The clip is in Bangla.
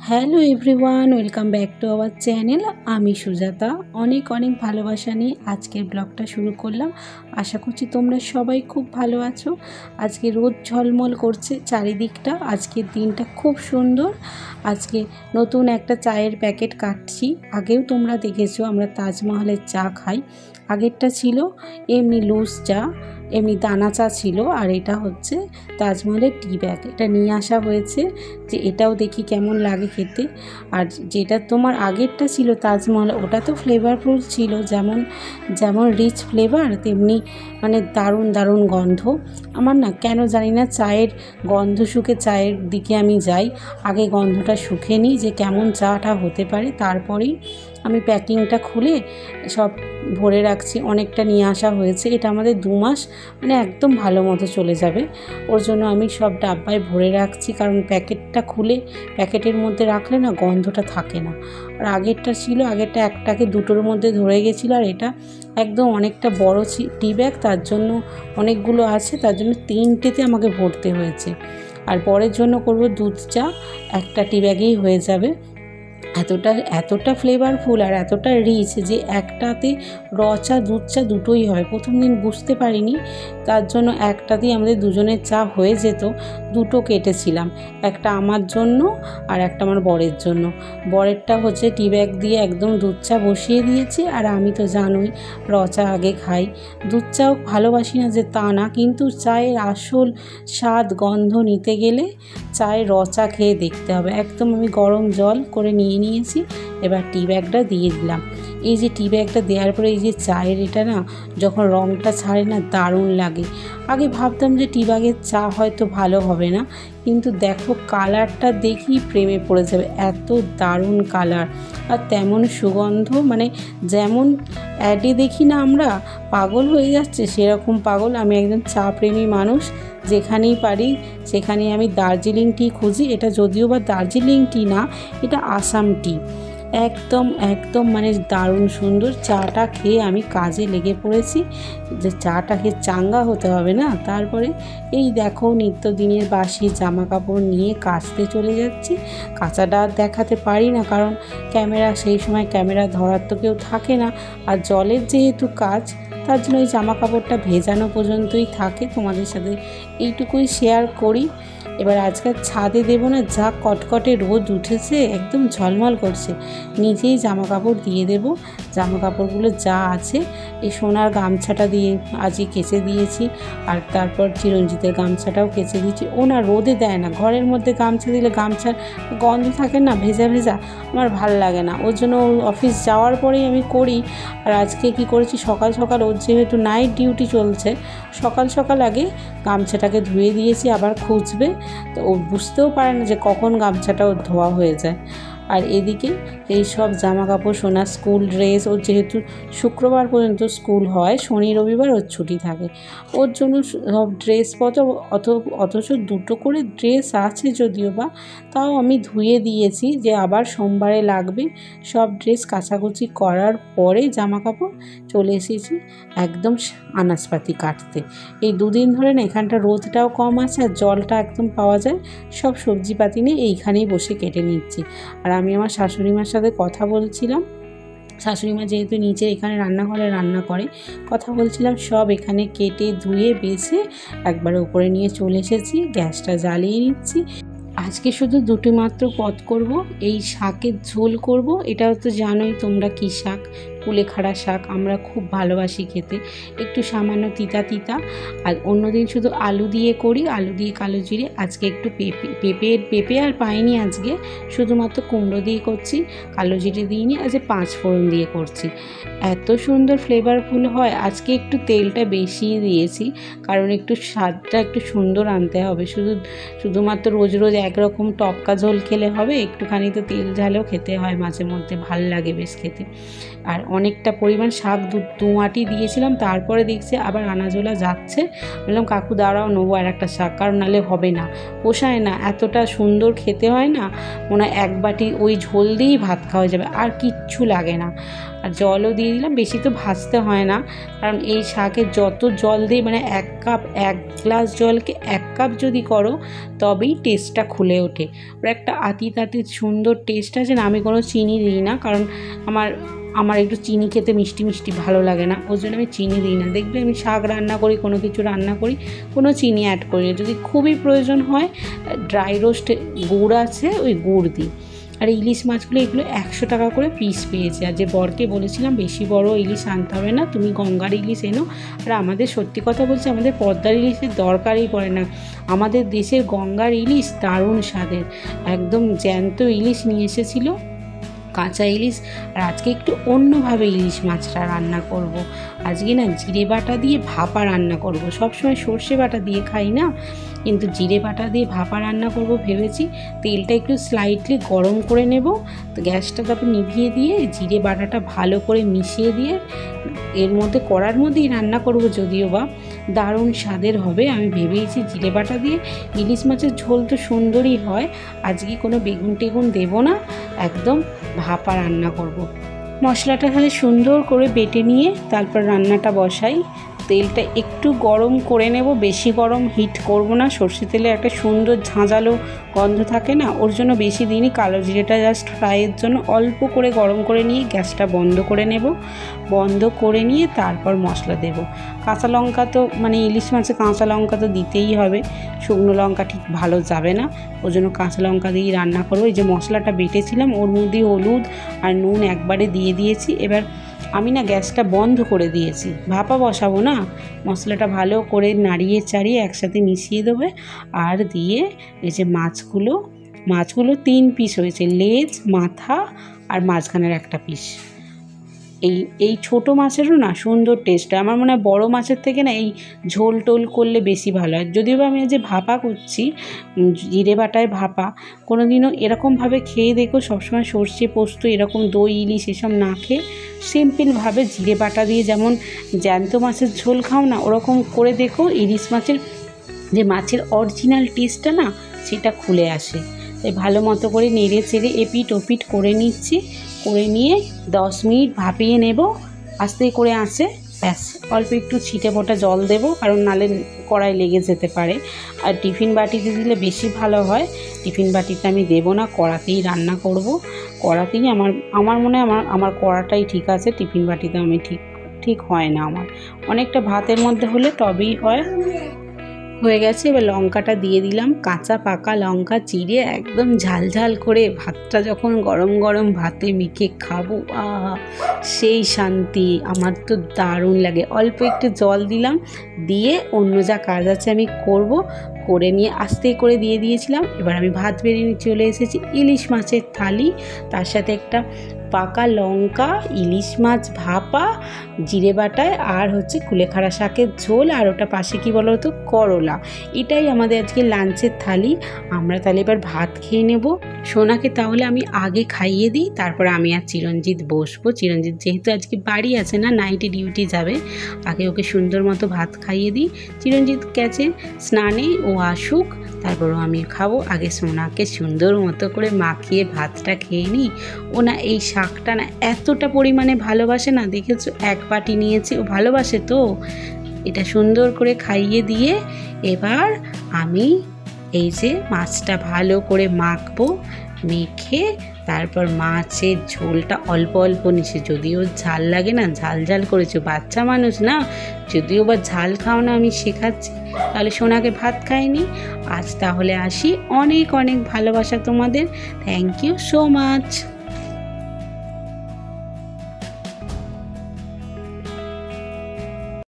Hello everyone, welcome back to our channel. আমি সুজাতা অনেক অনেক ভালোবাসা নিয়ে আজকের ব্লগটা শুরু করলাম। আশা করছি তোমরা সবাই খুব ভালো আছো। আজকে রোদ ঝলমল করছে চারিদিকটা, আজকের দিনটা খুব সুন্দর। আজকে নতুন একটা চায়ের প্যাকেট কাটছি। আগেও তোমরা দেখেছো আমরা তাজমহলের চা খাই। আগেরটা ছিল এমনি লুজ চা, এমনি দানা চা ছিল, আর এটা হচ্ছে তাজমহলের টি ব্যাগ। এটা নিয়ে আসা হয়েছে যে এটাও দেখি কেমন লাগে খেতে। আর যেটা তোমার আগেরটা ছিল তাজমহল, ওটা তো ফ্লেভারফুল ছিল, যেমন যেমন রিচ ফ্লেভার তেমনি মানে দারুণ দারুণ গন্ধ। আমার না কেন জানি না চায়ের গন্ধ শুকে চায়ের দিকে আমি যাই। আগে গন্ধটা শুকে নিই যে কেমন চাটা হতে পারে, তারপরেই আমি প্যাকিংটা খুলে সব ভরে রাখছি। অনেকটা নিয়ে আসা হয়েছে, এটা আমাদের 2 মাস মানে একদম ভালো মতো চলে যাবে। ওর জন্য আমি সব ডাব্বায় ভরে রাখছি, কারণ প্যাকেটটা খুলে প্যাকেটের মধ্যে রাখলে না গন্ধটা থাকে না। আর আগেরটা ছিল, আগেরটা একটাকে দুটোর মধ্যে ধরে গেছিলো, আর এটা একদম অনেকটা বড় টি ব্যাগ, তার জন্য অনেকগুলো আছে, তার জন্য 3টেতে আমাকে ভরতে হয়েছে। আর পরের জন্য করব দুধ চা, একটা টি ব্যাগেই হয়ে যাবে। এতটা ফ্লেভারফুল আর এতটা রিচ যে একটাতে র চা দুধ চা দুটোই হয়। প্রথম দিন বুঝতে পারিনি, তার জন্য একটাতেই আমাদের দুজনের চা হয়ে যেত। দুটো কেটেছিলাম, একটা আমার জন্য আর একটা আমার বরের জন্য। বরেরটা হচ্ছে টি ব্যাগ দিয়ে একদম দুধ চা বসিয়ে দিয়েছি, আর আমি তো জানোই র চা আগে খাই। দুধ চাও ভালোবাসি না যে তা না, কিন্তু চায়ের আসল স্বাদ গন্ধ নিতে গেলে চায়ের র চা খেয়ে দেখতে হবে। একদম আমি গরম জল করে নিয়েছি। এবার টি ব্যাগটা দিয়ে দিলাম। এই যে টি ব্যাগটা দেওয়ার পরে এই যে চায়ের এটা না যখন রঙটা ছাড়ে না দারুণ লাগে। আগে ভাবতাম যে টি ব্যাগের চা হয়তো ভালো হবে না, কিন্তু দেখো কালারটা দেখি প্রেমে পড়ে যাবে। এত দারুণ কালার আর তেমন সুগন্ধ, মানে যেমন অ্যাডে দেখি না আমরা পাগল হয়ে যাচ্ছে, সেরকম পাগল। আমি একজন চা প্রেমী মানুষ, যেখানেই পারি সেখানেই আমি দার্জিলিং টি খুঁজি। এটা যদিও বা দার্জিলিং টি না, এটা আসাম টি। একদম মানে দারুণ সুন্দর। চাটা খেয়ে আমি কাজে লেগে পড়েছি, যে চাটা খেয়ে চাঙ্গা হতে হবে না। তারপরে এই দেখো নিত্যদিনের বাসি জামা কাপড় নিয়ে কাচতে চলে যাচ্ছি। কাচাটা দেখাতে পারি না, কারণ সেই সময় ক্যামেরা ধরার তো কেউ থাকে না। আর জলের যেহেতু কাজ, তার জন্য এই জামা কাপড়টা ভেজানো পর্যন্তই থাকে। তোমাদের সাথে এইটুকুই শেয়ার করি। এবার আজকে ছাদে দেবো না, যা কটকটে রোদ উঠেছে, একদম ঝলমল করছে। নিজেই জামা কাপড় দিয়ে দেবো। জামা কাপড়গুলো যা আছে এই সোনার গামছাটা দিয়ে আজই কেচে দিয়েছি, আর তারপর চিরঞ্জিতের গামছাটাও কেচে দিয়েছি। ও না রোদে দেয় না, ঘরের মধ্যে গামছা দিলে গামছার গন্ধ থাকে না, ভেজা ভেজা, আমার ভাল লাগে না। ওর জন্য অফিস যাওয়ার পরেই আমি করি। আর আজকে কি করেছি, সকাল সকাল ওর যেহেতু নাইট ডিউটি চলছে, সকাল সকাল আগে গামছাটাকে ধুয়ে দিয়েছি। আবার খুঁজবে তো ও বুঝতেও পারে না যে কখন গামছাটা ওর ধোয়া হয়ে যায়। আর এদিকে এই সব জামা কাপড়, সোনার স্কুল ড্রেস, ওর যেহেতু শুক্রবার পর্যন্ত স্কুল হয়, শনি রবিবার ওর ছুটি থাকে, ওর জন্য সব ড্রেসপত্র অথচ 2টো করে ড্রেস আছে যদিও বা, তাও আমি ধুয়ে দিয়েছি যে আবার সোমবারে লাগবে। সব ড্রেস কাচাকুচি করার পরে জামা কাপড় চলে এসেছি একদম আনাজপাতি কাটতে। এই 2 দিন ধরে না এখানটা রোদটাও কম আছে আর জলটা একদম পাওয়া যায়। সব সবজিপাতি নিয়ে এইখানেই বসে কেটে নিচ্ছি। আর আমি আমার শাশুড়িমার সাথে কথা বলছিলাম। শাশুড়িমা যেহেতু নিচে এখানে রান্নাঘরে রান্না করে, কথা বলছিলাম। সব এখানে কেটে ধুয়ে বেছে একবারে উপরে নিয়ে চলে এসেছি, গ্যাসটা জ্বালিয়ে নিচ্ছি। আজকে শুধু 2টি মাত্র পদ করব। এই শাকের ঝোল করব। এটাও তো জানোই তোমরা কী শাক, কুলেখাড়া শাক। আমরা খুব ভালোবাসি খেতে, একটু সামান্য তিতা তিতা। আর অন্যদিন শুধু আলু দিয়ে করি, আলু দিয়ে কালো জিরে। আজকে একটু পেঁপে আর পাইনি, আজকে শুধুমাত্র কুমড়ো দিয়ে করছি, কালো জিরে দিইনি। আজকে 5 ফোড়ন দিয়ে করছি। এত সুন্দর ফ্লেভারফুল হয়। আজকে একটু তেলটা বেশি দিয়েছি, কারণ একটু স্বাদটা একটু সুন্দর আনতে হবে। শুধুমাত্র রোজ রোজ একরকম টপকা ঝোল খেলে হবে, একটুখানি তো তেল ঝালেও খেতে হয় মাঝে মধ্যে, ভাল লাগে বেশ খেতে। আর অনেকটা পরিমাণ শাক দু আঁটি দিয়েছিলাম, তারপরে দেখছি আবার আনাজোলা যাচ্ছে। বললাম কাকু দাঁড়াও, নেবো আর একটা শাক, কারণ নাহলে হবে না, পোষায় না, এতটা সুন্দর খেতে হয় না, মনে হয় এক বাটি ওই ঝোল দিয়েই ভাত খাওয়া যাবে, আর কিচ্ছু লাগে না। আর জলও দিয়ে দিলাম, বেশি তো ভাজতে হয় না, কারণ এই শাকে যত জল দিই, মানে এক গ্লাস জলকে 1 কাপ যদি করো তবেই টেস্টটা খুলে ওঠে। ওর একটা আতি সুন্দর টেস্ট আছে না। আমি কোনো চিনি দিই না, কারণ আমার একটু চিনি খেতে মিষ্টি মিষ্টি ভালো লাগে না, ওই জন্য আমি চিনি দিই না। দেখবে আমি শাক রান্না করি, কোনো কিছু রান্না করি, কোনো চিনি অ্যাড করি না। যদি খুবই প্রয়োজন হয় ড্রাই রোস্ট গুড় আছে, ওই গুড় দিই। আর ইলিশ মাছগুলো এগুলো 100 টাকা করে পিস পেয়েছে। আর যে বরকে বলেছিলাম বেশি বড় ইলিশ আনতে হবে না, তুমি গঙ্গার ইলিশ এনো। আর আমাদের সত্যি কথা বলছি, আমাদের পদ্মার ইলিশের দরকারই পড়ে না। আমাদের দেশের গঙ্গার ইলিশ দারুণ স্বাদের, একদম জ্যান্ত ইলিশ নিয়ে এসেছিলো, কাঁচা ইলিশ। আর আজকে একটু অন্যভাবে ইলিশ মাছটা রান্না করব। আজকে না জিরে বাটা দিয়ে ভাপা রান্না করব। সবসময় সর্ষে বাটা দিয়ে খাই না, কিন্তু জিরে বাটা দিয়ে ভাপা রান্না করব ভেবেছি। তেলটা একটু স্লাইটলি গরম করে নেব, তো গ্যাসটা তারপর নিভিয়ে দিয়ে জিরে বাটাটা ভালো করে মিশিয়ে দিয়ে এর মধ্যে কড়ার মধ্যেই রান্না করব, যদিও বা দারুণ স্বাদের হবে। আমি ভেবেইছি জিরে বাটা দিয়ে ইলিশ মাছের ঝোল তো সুন্দরই হয়। আজকে কোনো বেগুন টেগুন দেবো না, একদম ভাপা রান্না করব। মশলাটা তাহলে সুন্দর করে বেটে নিয়ে তারপর রান্নাটা বসাই। তেলটা একটু গরম করে নেব, বেশি গরম হিট করব না। সর্ষে তেলে একটা সুন্দর ঝাঁঝালো গন্ধ থাকে না, ওর জন্য বেশি দিনই কালো জিরেটা জাস্ট ফ্রাইয়ের জন্য অল্প করে গরম করে নিয়ে গ্যাসটা বন্ধ করে নেব। বন্ধ করে নিয়ে তারপর মশলা দেব। কাঁচা লঙ্কা তো মানে ইলিশ মাছে কাঁচা লঙ্কা তো দিতেই হবে, শুকনো লঙ্কা ঠিক ভালো যাবে না, ওই জন্য কাঁচা লঙ্কা দিয়েই রান্না করবো। এই যে মশলাটা বেটেছিলাম ওর মধ্যে হলুদ আর নুন একবারে দিয়ে দিয়েছি। এবার আমি না গ্যাসটা বন্ধ করে দিয়েছি, ভাপা বসাবো না, মশলাটা ভালো করে নাড়িয়ে চাড়িয়ে একসাথে মিশিয়ে দেবে। আর দিয়ে এই যে মাছগুলো 3 পিস হয়েছে, লেজ, মাথা আর মাঝখানের একটা পিস। এই ছোটো মাছেরও না সুন্দর টেস্ট। আমার মনে হয় বড়ো মাছের থেকে না এই ঝোল টোল করলে বেশি ভালো হয়। যদিও আমি যে ভাপা করছি, জিরে বাটায় ভাপা, কোনো দিনও এরকমভাবে খেয়ে দেখো। সবসময় সর্ষে পোস্ত এরকম দই ইলিশ এসব না খেয়ে সিম্পলভাবে জিরে বাটা দিয়ে যেমন জ্যান্ত মাছের ঝোল খাও না, ওরকম করে দেখো। ইলিশ মাছের যে মাছের অরিজিনাল টেস্টটা না, সেটা খুলে আসে। তাই ভালো মতো করে নেড়ে চেড়ে এপিট ওপিট করে নিচ্ছি। করে নিয়ে 10 মিনিট ভাপিয়ে নেব আস্তে করে আঁচে। ব্যাস, অল্প একটু ছিটে ফোটা জল দেবো, কারণ নালে কড়াই লেগে যেতে পারে। আর টিফিন বাটিতে দিলে বেশি ভালো হয়। টিফিন বাটিতে আমি দেবো না, কড়াতেই রান্না করব। কড়াতেই আমার মনে হয় আমার কড়াটাই ঠিক আছে, টিফিন বাটিতে আমি ঠিক হয় না আমার। অনেকটা ভাতের মধ্যে হলে তবেই হয়। হয়ে গেছে। এবার লঙ্কাটা দিয়ে দিলাম, কাঁচা পাকা লঙ্কা চিড়ে একদম ঝাল করে। ভাতটা যখন গরম গরম ভাতে মেখে খাবো, আহা সেই শান্তি, আমার তো দারুণ লাগে। অল্প একটু জল দিলাম, দিয়ে অন্য যা কাজ আছে আমি করে নিয়ে আস্তে করে দিয়ে দিয়েছিলাম। এবার আমি ভাত বেরিয়ে চলে এসেছি। ইলিশ মাছের থালি, তার সাথে একটা পাকা লঙ্কা, ইলিশ মাছ ভাপা জিরে বাটায়, আর হচ্ছে কুলেখাড়া শাকের ঝোল, আর ওটা পাশে কি বলো তো, করলা। এটাই আমাদের আজকে লাঞ্চের থালি। আমরা তাহলে এবার ভাত খেয়ে নেব। সোনাকে তাহলে আমি আগে খাইয়ে দিই, তারপর আমি আর চিরঞ্জিত বসবো। চিরঞ্জিত যেহেতু আজকে বাড়ি আছে না, নাইটে ডিউটি যাবে, আগে ওকে সুন্দর মতো ভাত খাইয়ে দিই। চিরঞ্জিত গেছে স্নানে, ও আসুক, তারপরও আমি খাবো। আগে সোনাকে সুন্দর মতো করে মাখিয়ে ভাতটা খেয়ে নিই। ও না এই শাকটা না এতটা পরিমাণে ভালোবাসে না, দেখেছো 1 বাটি নিয়েছে, ও ভালোবাসে তো। এটা সুন্দর করে খাইয়ে দিয়ে এবার আমি এই যে মাছটা ভালো করে মাখবো। মেখে তারপর মাছের ঝোলটা অল্প অল্প নিচে, যদিও ঝাল লাগে না, ঝাল করেছো, বাচ্চা মানুষ না, যদিও বা ঝাল খাও না, আমি শেখাচ্ছি। তাহলে সোনাকে ভাত খাইনি আজ। তাহলে আসি, অনেক ভালোবাসা তোমাদের। Thank you so much.